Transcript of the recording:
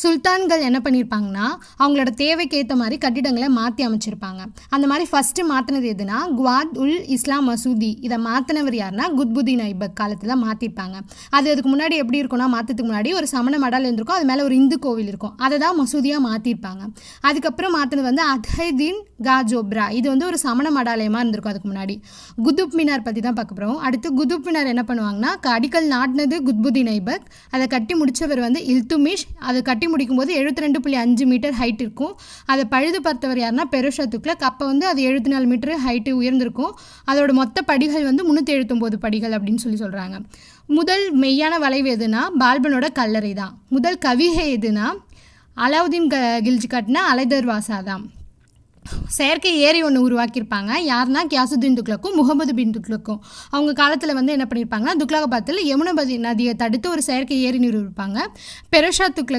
சுல்தான்கள் என்ன பண்ணியிருப்பாங்கன்னா அவங்களோட தேவைக்கு ஏற்ற மாதிரி கட்டிடங்களை மாற்றி அமைச்சிருப்பாங்க. அந்த மாதிரி ஃபஸ்ட்டு மாற்றினது எதுனா குவாத் உல் இஸ்லாம் மசூதி. இதை மாற்றினவர் யாருன்னா குத்புதீன் ஐபக் காலத்தில் மாற்றிருப்பாங்க. அதுக்கு முன்னாடி எப்படி இருக்கும்னா மாற்றத்துக்கு முன்னாடி ஒரு சமண மடால் இருந்திருக்கும், அது மேலே ஒரு இந்து கோவில் இருக்கும், அதை தான் மசூதியாக மாற்றிருப்பாங்க. அதுக்கப்புறம் மாற்றினது வந்து அத்ஹைதீன் காஜோப்ரா. இது வந்து ஒரு சமண மடாலயமாக இருந்திருக்கும் அதுக்கு முன்னாடி. குதுப் மினார் பற்றி தான் பார்க்க போகிறோம். அடுத்து குதுப் மினார் என்ன பண்ணுவாங்கன்னா அடிக்கல் நாட்டினது குத்புதீன் ஐபக், அதை கட்டி முடித்தவர் வந்து இல்துமிஷ். அதை கட்டி முடிக்கும்போது 72.5 மீட்டர் ஹைட் இருக்கும். அதை பழுது பார்த்தவர் யாருன்னா பெருஷா துக்ளக். அப்போ வந்து அது 74 மீட்டர் ஹைட்டு உயர்ந்திருக்கும். அதோட மொத்த படிகள் வந்து 379 படிகள் அப்படின்னு சொல்கிறாங்க. முதல் மெய்யான வளைவு எதுனா பால்பனோட கல்லறை தான். முதல் கவிகை எதுனா அலாவுதீன் கில்ஜி கட்டின அலைதர்வாசா தான். செயற்கை ஏரி ஒன்று உருவாக்கியிருப்பாங்க. யாருன்னா கியாசுத்தீன் துக்ளக்கும் முகமது பின் துக்ளக்கும். அவங்க காலத்தில் வந்து என்ன பண்ணியிருப்பாங்கன்னா துக்ளகாபாத்தில் யமுனா நதியை தடுத்து ஒரு செயற்கை ஏரி நிறுவிருப்பாங்க. பெருஷா துக்ளக்